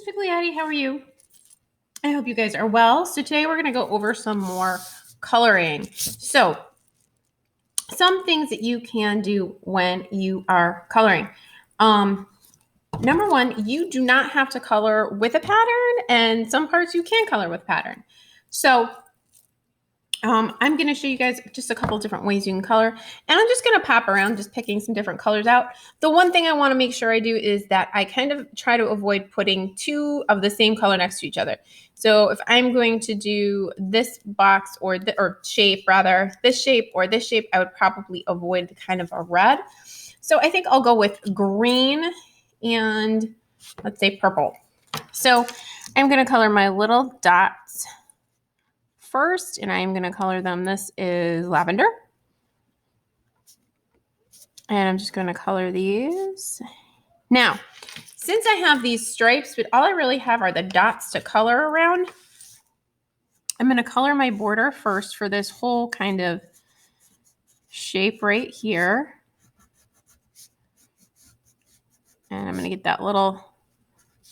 Piggly Addie, how are you? I hope you guys are well. So today we're going to go over some more coloring. So some things that you can do when you are coloring. Number one, you do not have to color with a pattern, and some parts you can color with pattern. So I'm going to show you guys just a couple different ways you can color, and I'm just going to pop around just picking some different colors out. The one thing I want to make sure I do is that I kind of try to avoid putting two of the same color next to each other. So if I'm going to do this box or shape rather, this shape or this shape, I would probably avoid kind of a red. So I think I'll go with green and let's say purple. So I'm going to color my little dots first, and I'm going to color them. This is lavender. And I'm just going to color these. Now, since I have these stripes, but all I really have are the dots to color around, I'm going to color my border first for this whole kind of shape right here. And I'm going to get that little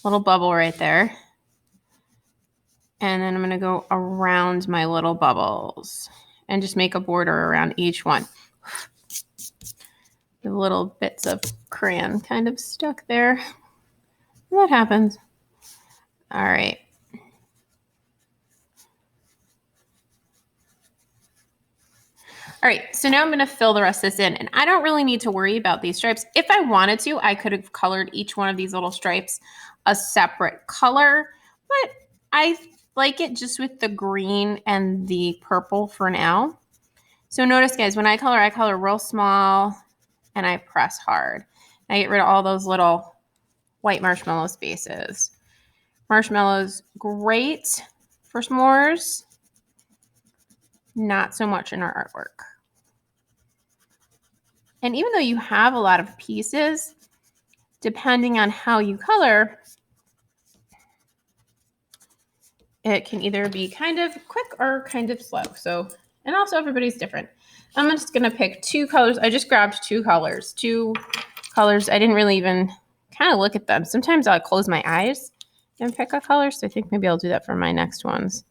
bubble right there. And then I'm going to go around my little bubbles and just make a border around each one. The little bits of crayon kind of stuck there. That happens. All right. All right, so now I'm going to fill the rest of this in, and I don't really need to worry about these stripes. If I wanted to, I could have colored each one of these little stripes a separate color, but I like it just with the green and the purple for now. So notice, guys, when I color real small, and I press hard. I get rid of all those little white marshmallow spaces. Marshmallows, great for s'mores. Not so much in our artwork. And even though you have a lot of pieces, depending on how you color, it can either be kind of quick or kind of slow. So, and also everybody's different. I'm just going to pick two colors. I just grabbed two colors. I didn't really even kind of look at them. Sometimes I'll close my eyes and pick a color. So I think maybe I'll do that for my next ones.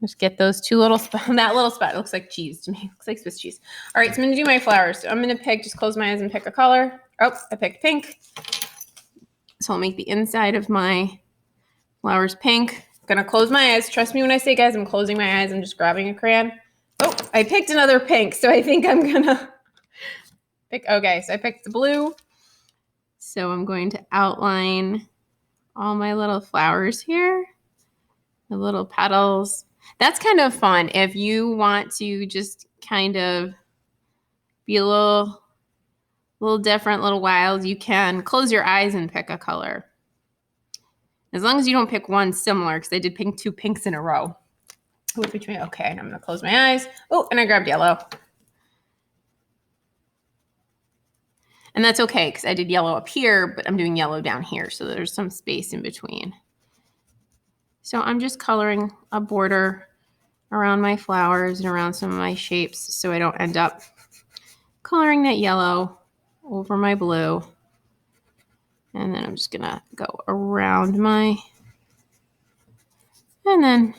Just get those two little spots. That little spot looks like cheese to me. It looks like Swiss cheese. All right, so I'm going to do my flowers. So I'm going to just close my eyes and pick a color. Oh, I picked pink. So I'll make the inside of my flowers pink. I'm going to close my eyes. Trust me when I say, guys, I'm closing my eyes. I'm just grabbing a crayon. Oh, I picked another pink. So I think I'm going to pick. Okay, so I picked the blue. So I'm going to outline all my little flowers here. The little petals. That's kind of fun. If you want to just kind of be a little different, a little wild, you can close your eyes and pick a color. As long as you don't pick one similar, because I did pick two pinks in a row. Okay, and I'm going to close my eyes. Oh, and I grabbed yellow. And that's okay, because I did yellow up here, but I'm doing yellow down here, so there's some space in between. So I'm just coloring a border around my flowers and around some of my shapes so I don't end up coloring that yellow over my blue. And then I'm just going to go around and then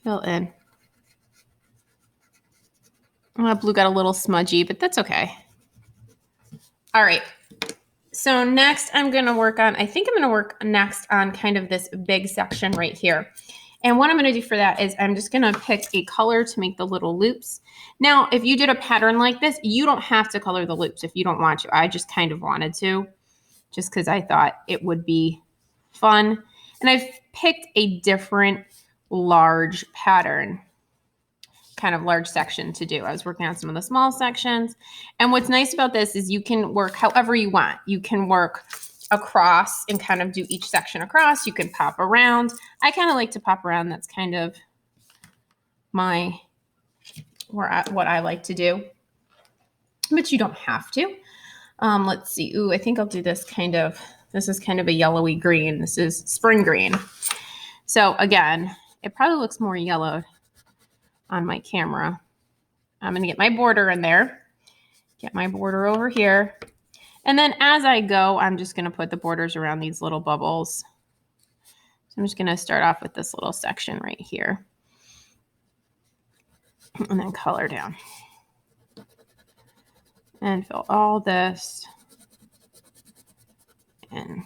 fill in. That blue got a little smudgy, but that's okay. All right. So next I think I'm going to work next on kind of this big section right here. And what I'm going to do for that is I'm just going to pick a color to make the little loops. Now, if you did a pattern like this, you don't have to color the loops if you don't want to. I just kind of wanted to, just because I thought it would be fun. And I've picked a different large pattern, kind of large section to do. I was working on some of the small sections. And what's nice about this is you can work however you want. You can work across and kind of do each section across. You can pop around. I kind of like to pop around. That's kind of what I like to do, but you don't have to. Let's see. Ooh, I think I'll do this this is kind of a yellowy green. This is spring green. So again, it probably looks more yellow on my camera. I'm going to get my border in there, get my border over here. And then as I go, I'm just going to put the borders around these little bubbles. So I'm just going to start off with this little section right here. And then color down. And fill all this in.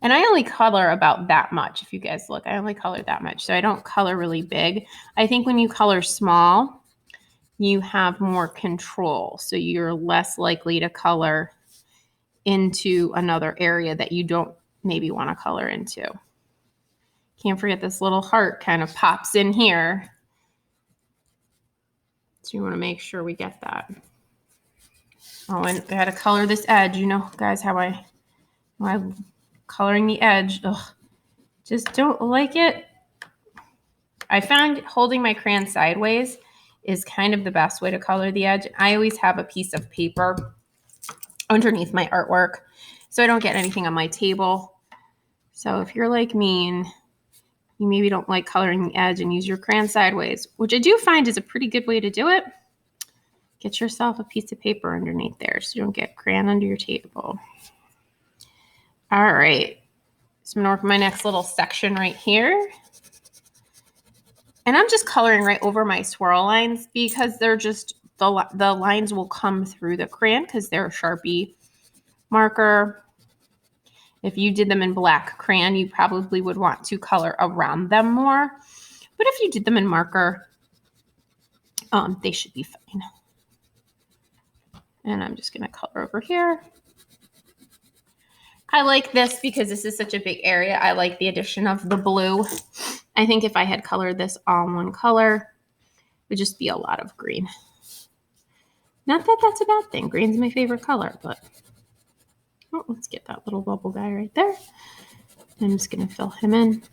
And I only color about that much. If you guys look, I only color that much. So I don't color really big. I think when you color small, you have more control. So you're less likely to color into another area that you don't maybe want to color into. Can't forget this little heart kind of pops in here. So you want to make sure we get that. Oh, and I had to color this edge. You know, guys, how I'm coloring the edge. Ugh, just don't like it. I found holding my crayon sideways is kind of the best way to color the edge. I always have a piece of paper underneath my artwork so I don't get anything on my table. So if you're like me and you maybe don't like coloring the edge and use your crayon sideways, which I do find is a pretty good way to do it, get yourself a piece of paper underneath there so you don't get crayon under your table. All right. So I'm going to work my next little section right here. And I'm just coloring right over my swirl lines because they're just, the lines will come through the crayon because they're a Sharpie marker. If you did them in black crayon, you probably would want to color around them more. But if you did them in marker, they should be fine. And I'm just going to color over here. I like this because this is such a big area. I like the addition of the blue. I think if I had colored this all in one color, it would just be a lot of green. Not that that's a bad thing. Green's my favorite color, but oh, let's get that little bubble guy right there. I'm just going to fill him in.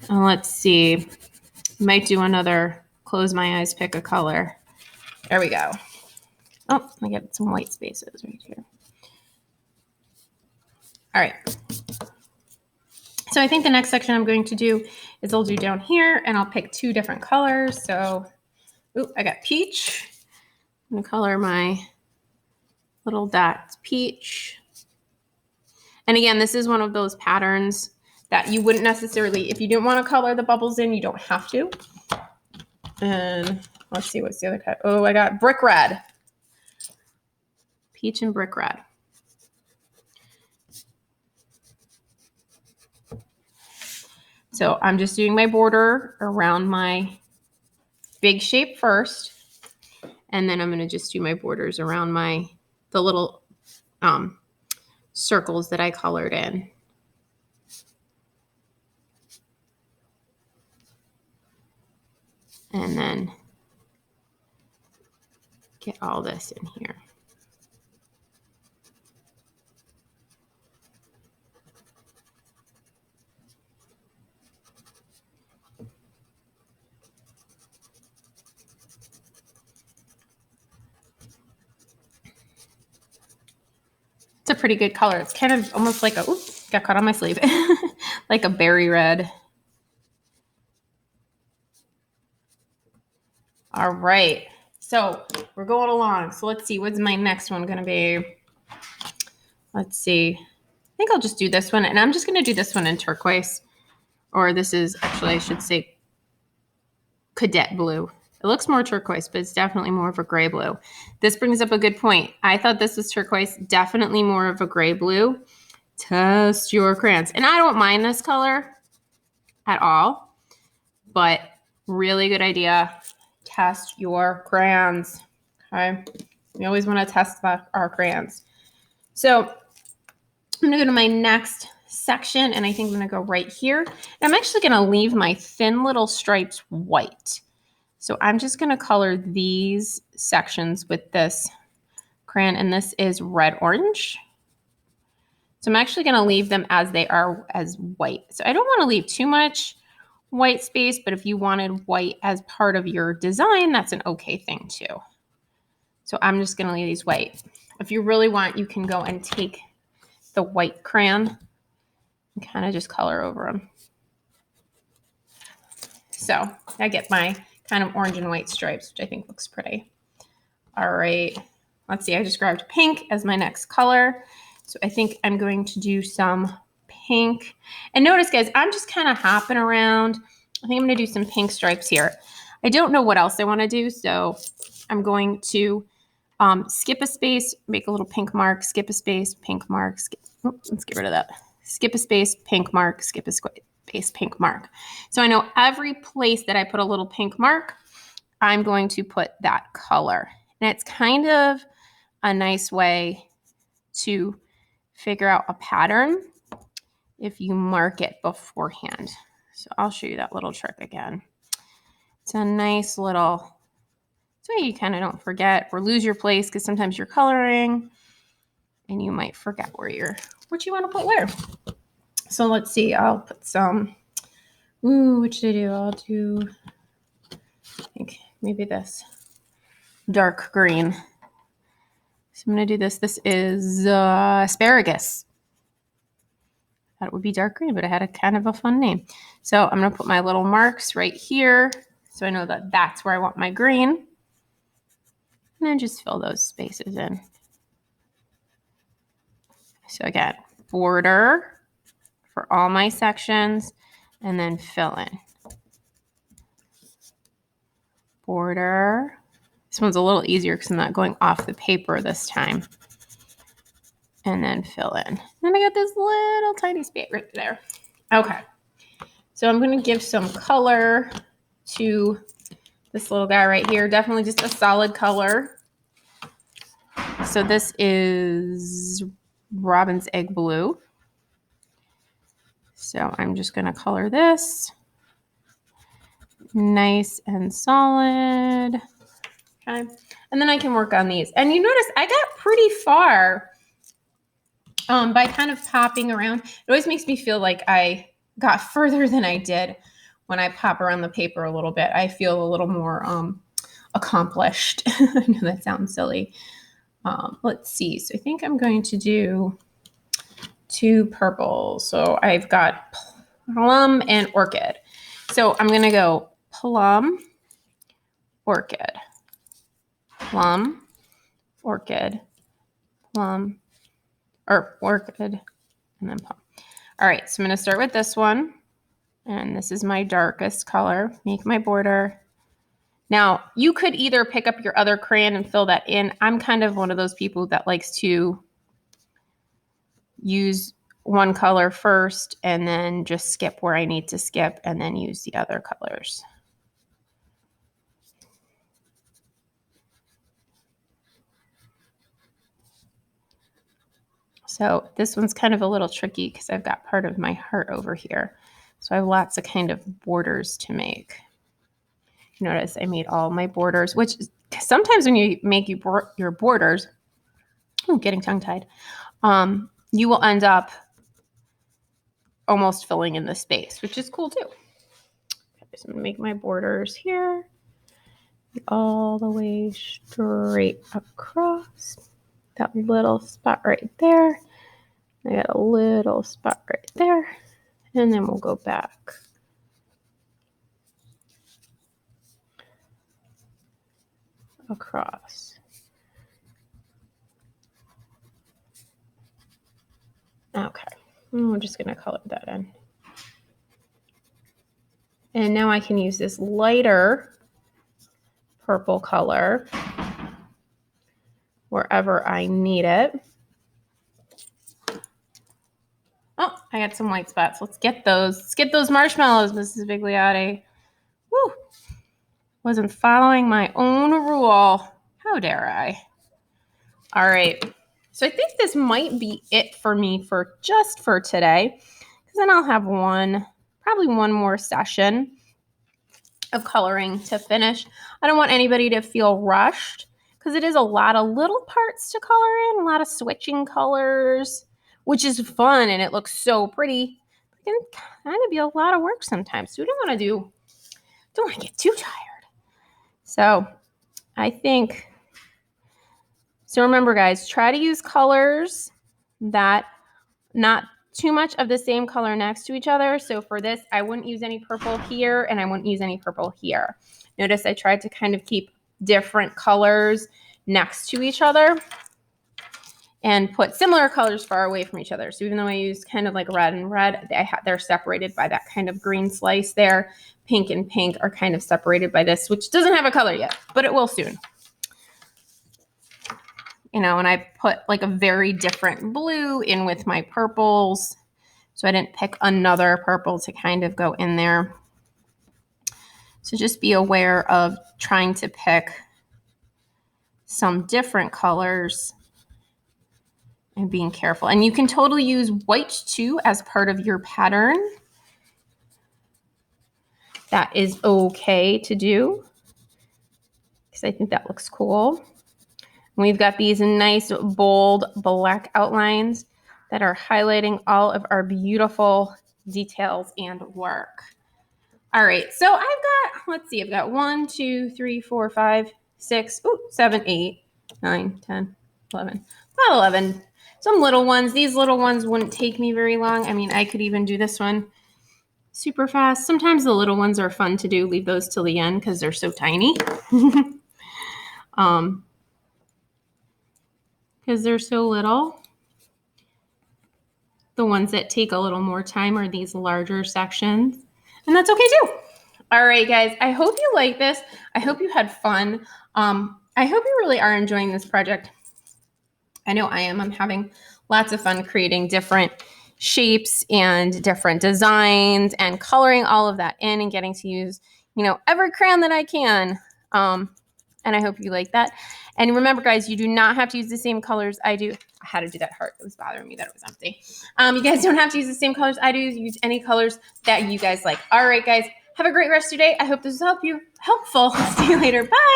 And let's see. Might do another close my eyes, pick a color. There we go. Oh, I get some white spaces right here. All right. So I think the next section I'm going to do is I'll do down here and I'll pick two different colors. So, I got peach. I'm going to color my little dots peach. And again, this is one of those patterns that you wouldn't necessarily, if you didn't want to color the bubbles in, you don't have to. And let's see, what's the other cut? Oh, I got brick red. Peach and brick red. So I'm just doing my border around my big shape first. And then I'm going to just do my borders around the little circles that I colored in. And then get all this in here. It's a pretty good color. It's kind of almost like a, oops, got caught on my sleeve, like a berry red. All right, so we're going along. So let's see, what's my next one going to be? Let's see. I think I'll just do this one, and I'm just going to do this one in turquoise, or this is actually, I should say, cadet blue. It looks more turquoise, but it's definitely more of a gray blue. This brings up a good point. I thought this was turquoise, definitely more of a gray blue. Test your crayons. And I don't mind this color at all, but really good idea. Test your crayons, okay? We always want to test our crayons. So I'm going to go to my next section, and I think I'm going to go right here. And I'm actually going to leave my thin little stripes white. So I'm just going to color these sections with this crayon, and this is red orange. So I'm actually going to leave them as they are, as white. So I don't want to leave too much white space, but if you wanted white as part of your design, that's an okay thing too. So I'm just going to leave these white. If you really want, you can go and take the white crayon and kind of just color over them. So I get my kind of orange and white stripes, which I think looks pretty. All right, let's see. I just grabbed pink as my next color. So I think I'm going to do some pink. And notice, guys, I'm just kind of hopping around. I think I'm going to do some pink stripes here. I don't know what else I want to do, so I'm going to skip a space, make a little pink mark, skip a space, pink mark. Let's get rid of that. Skip a space, pink mark, skip a space, pink mark. So I know every place that I put a little pink mark, I'm going to put that color. And it's kind of a nice way to figure out a pattern if you mark it beforehand. So I'll show you that little trick again. It's a nice little, so you kind of don't forget or lose your place, because sometimes you're coloring and you might forget what you want to put where. So let's see, I'll put some, what should I do? I'll do, I think maybe this dark green. So I'm going to do this. This is asparagus. I thought it would be dark green, but it had a kind of a fun name. So I'm going to put my little marks right here, so I know that that's where I want my green. And then just fill those spaces in. So again, border for all my sections, and then fill in. Border. This one's a little easier because I'm not going off the paper this time. And then fill in. Then I got this little tiny space right there. Okay. So I'm going to give some color to this little guy right here. Definitely just a solid color. So this is Robin's Egg Blue. So I'm just going to color this nice and solid. Okay. And then I can work on these. And you notice I got pretty far by kind of popping around. It always makes me feel like I got further than I did when I pop around the paper a little bit. I feel a little more accomplished. I know that sounds silly. Let's see. So I think I'm going to do 2 purples. So I've got plum and orchid. So I'm going to go plum, orchid, plum, orchid, plum, or orchid, and then plum. All right, so I'm going to start with this one. And this is my darkest color. Make my border. Now, you could either pick up your other crayon and fill that in. I'm kind of one of those people that likes to use one color first and then just skip where I need to skip and then use the other colors. So this one's kind of a little tricky because I've got part of my heart over here. So I have lots of kind of borders to make. Notice I made all my borders, which sometimes when you make your borders, getting tongue-tied, you will end up almost filling in the space, which is cool too. Okay, so I'm going to make my borders here all the way straight across. That little spot right there. I got a little spot right there. And then we'll go back. Across. Okay, we're just going to color that in. And now I can use this lighter purple color wherever I need it. Oh, I got some white spots. Let's get those. Let's get those marshmallows, Mrs. Bigliotti. Woo! Wasn't following my own rule. How dare I? All right. So I think this might be it for me for today, because then I'll have probably one more session of coloring to finish. I don't want anybody to feel rushed because it is a lot of little parts to color in, a lot of switching colors, which is fun and it looks so pretty. It can kind of be a lot of work sometimes. So we don't want to get too tired. So I think, so remember guys, try to use colors that not too much of the same color next to each other. So for this, I wouldn't use any purple here and I wouldn't use any purple here. Notice I tried to kind of keep different colors next to each other and put similar colors far away from each other. So even though I used kind of like red and red, they're separated by that kind of green slice there. Pink and pink are kind of separated by this, which doesn't have a color yet, but it will soon. You know, and I put like a very different blue in with my purples. So I didn't pick another purple to kind of go in there. So just be aware of trying to pick some different colors and being careful. And you can totally use white too as part of your pattern. That is okay to do because I think that looks cool. We've got these nice bold black outlines that are highlighting all of our beautiful details and work. All right, so I've got, let's see, I've got 1, 2, 3, 4, 5, 6, 7, 8, 9, 10, 11, about 11. Some little ones. These little ones wouldn't take me very long. I mean, I could even do this one super fast. Sometimes the little ones are fun to do. Leave those till the end because they're so tiny. Because they're so little. The ones that take a little more time are these larger sections. And that's okay too. All right, guys, I hope you like this. I hope you had fun. I hope you really are enjoying this project. I know I am. I'm having lots of fun creating different shapes and different designs and coloring all of that in and getting to use, you know, every crayon that I can. And I hope you like that. And remember, guys, you do not have to use the same colors I do. I had to do that heart. It was bothering me that it was empty. You guys don't have to use the same colors I do. Use any colors that you guys like. All right, guys, have a great rest of your day. I hope this was helpful. See you later. Bye.